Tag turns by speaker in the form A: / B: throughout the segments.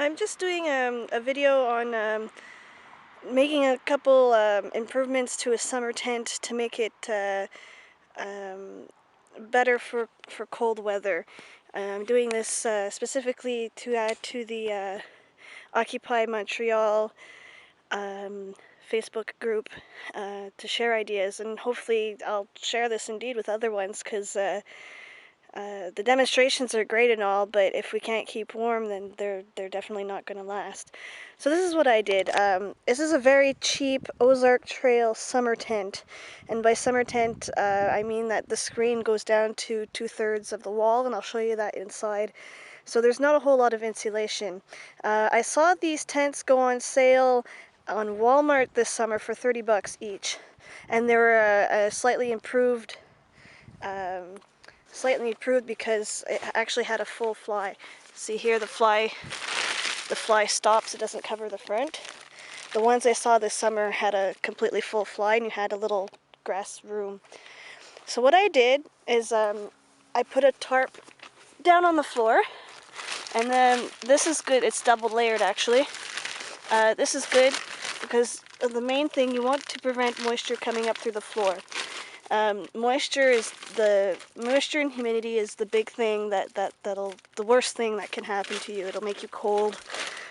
A: I'm just doing a video on making a couple improvements to a summer tent to make it better for cold weather. I'm doing this specifically to add to the Occupy Montreal Facebook group to share ideas, and hopefully I'll share this indeed with other ones, because the demonstrations are great and all, but if we can't keep warm, then they're definitely not going to last. So this is what I did. This is a very cheap Ozark Trail summer tent, and by summer tent I mean that the screen goes down to 2/3 of the wall, and I'll show you that inside. So there's not a whole lot of insulation. I saw these tents go on sale on Walmart this summer for 30 bucks each, and they were a slightly improved because it actually had a full fly. See here, the fly stops, it doesn't cover the front. The ones I saw this summer had a completely full fly, and you had a little grass room. So what I did is I put a tarp down on the floor, and then this is good, it's double layered actually. This is good because the main thing, you want to prevent moisture coming up through the floor. Moisture and humidity is the big thing the worst thing that can happen to you. It'll make you cold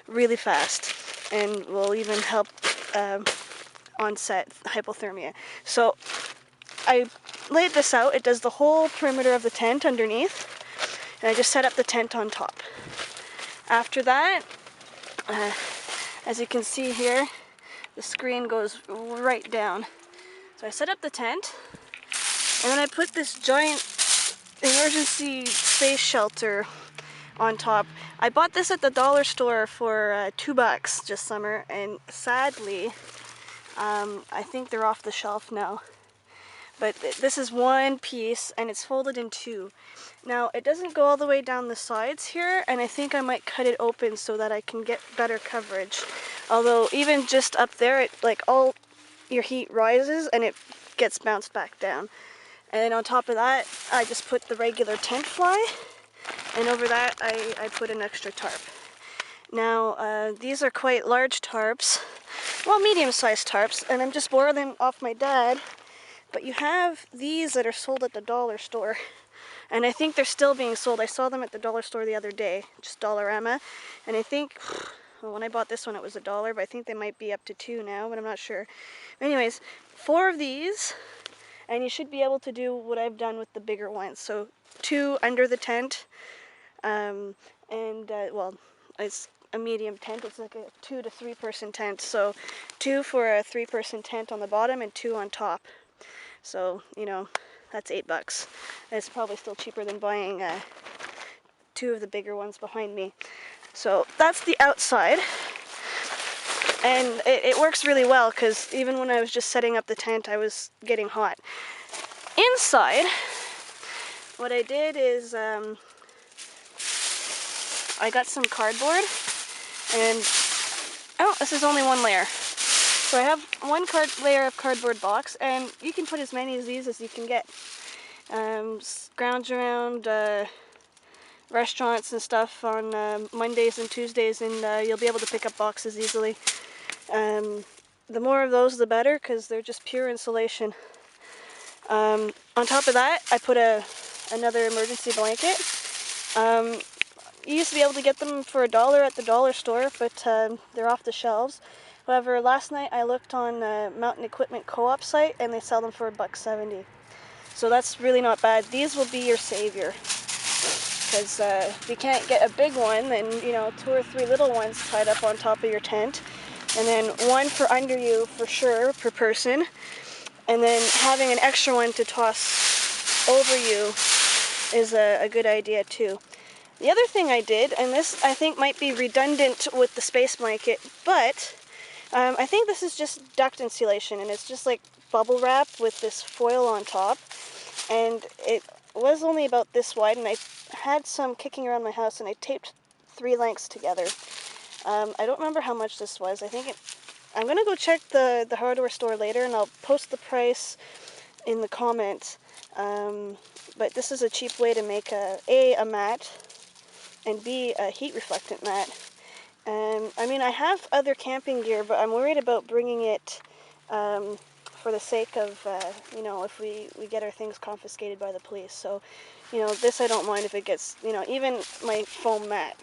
A: really fast, and will even help onset hypothermia. So I laid this out. It does the whole perimeter of the tent underneath, and I just set up the tent on top. After that, as you can see here, the screen goes right down. So I set up the tent, and then I put this giant emergency space shelter on top. I bought this at the dollar store for $2 this summer, and sadly, I think they're off the shelf now. But this is one piece, and it's folded in two. Now, it doesn't go all the way down the sides here, and I think I might cut it open so that I can get better coverage. Although, even just up there, all your heat rises, and it gets bounced back down. And then on top of that, I just put the regular tent fly, and over that I put an extra tarp. Now these are quite large tarps, well, medium-sized tarps, and I'm just borrowing them off my dad. But you have these that are sold at the dollar store, and I think they're still being sold. I saw them at the dollar store the other day, just Dollarama, and I think, well, when I bought this one it was $1, but I think they might be up to $2 now, but I'm not sure. Anyways, 4 of these, and you should be able to do what I've done with the bigger ones. So 2 under the tent, well, it's a medium tent. It's like a 2 to 3 person tent. So 2 for a 3-person tent on the bottom, and 2 on top. So, you know, that's $8. It's probably still cheaper than buying 2 of the bigger ones behind me. So that's the outside. And it works really well, because even when I was just setting up the tent, I was getting hot. Inside, what I did is I got some cardboard, and this is only 1 layer. So I have 1 layer of cardboard box, and you can put as many of these as you can get. Scrounge around restaurants and stuff on Mondays and Tuesdays, and you'll be able to pick up boxes easily. The more of those, the better, because they're just pure insulation. On top of that, I put another emergency blanket. You used to be able to get them for $1 at the dollar store, but they're off the shelves. However, last night I looked on Mountain Equipment Co-op site, and they sell them for $1.70. So that's really not bad. These will be your savior, because if you can't get a big one, then 2 or 3 little ones tied up on top of your tent, and then 1 for under you for sure per person, and then having an extra one to toss over you is a good idea too. The other thing I did, and this I think might be redundant with the space blanket, but I think this is just duct insulation, and it's just like bubble wrap with this foil on top, and it was only about this wide, and I had some kicking around my house, and I taped 3 lengths together. I don't remember how much this was. I'm going to go check the hardware store later, and I'll post the price in the comments. But this is a cheap way to make A, a mat, and B, a heat reflectant mat. I mean, I have other camping gear, but I'm worried about bringing it for the sake of, you know, if we get our things confiscated by the police. So, you know, this I don't mind if it gets, you know, even my foam mat,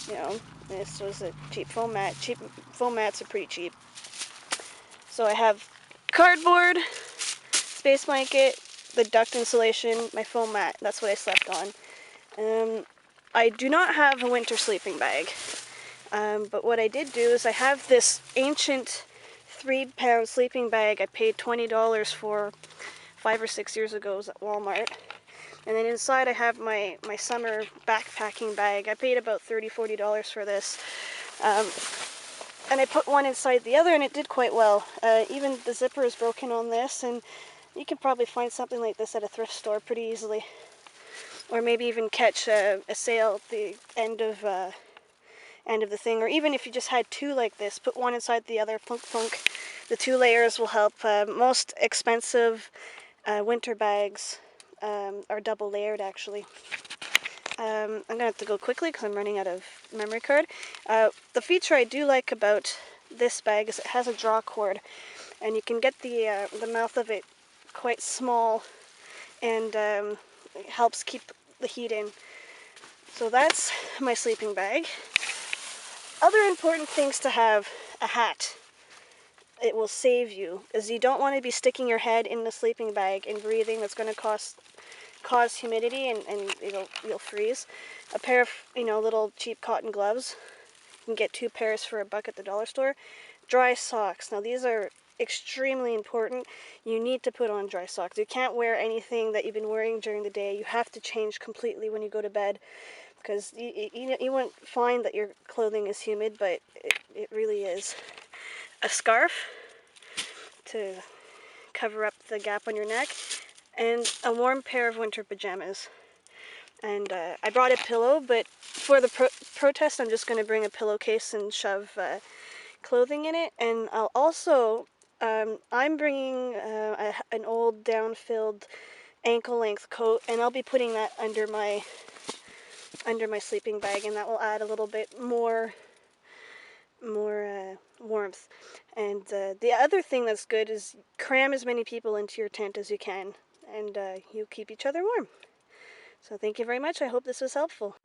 A: you know, this was a cheap foam mat. Cheap foam mats are pretty cheap. So I have cardboard, space blanket, the duct insulation, my foam mat. That's what I slept on. I do not have a winter sleeping bag. But what I did do is I have this ancient 3-pound sleeping bag I paid $20 for 5 or 6 years ago at Walmart. And then inside I have my summer backpacking bag. I paid about $30, $40 for this. And I put one inside the other and it did quite well. Even the zipper is broken on this, and you can probably find something like this at a thrift store pretty easily. Or maybe even catch a sale at the end of the thing, or even if you just had two like this, put one inside the other, plunk plunk. The 2 layers will help. Most expensive winter bags are double layered actually. I'm gonna have to go quickly because I'm running out of memory card. The feature I do like about this bag is it has a draw cord, and you can get the mouth of it quite small, and it helps keep the heat in. So that's my sleeping bag. Other important things to have: a hat. It will save you, as you don't want to be sticking your head in the sleeping bag and breathing. That's going to cause humidity, and you'll freeze. A pair of little cheap cotton gloves. You can get 2 pairs for $1 at the dollar store. Dry socks. Now these are extremely important. You need to put on dry socks. You can't wear anything that you've been wearing during the day. You have to change completely when you go to bed, because you won't find that your clothing is humid, but it really is. A scarf to cover up the gap on your neck, and a warm pair of winter pajamas. And I brought a pillow, but for the protest I'm just going to bring a pillowcase and shove clothing in it. And I'll also, I'm bringing an old down-filled ankle-length coat, and I'll be putting that under my sleeping bag, and that will add a little bit more warmth. And the other thing that's good is cram as many people into your tent as you can, and you keep each other warm. So thank you very much. I hope this was helpful.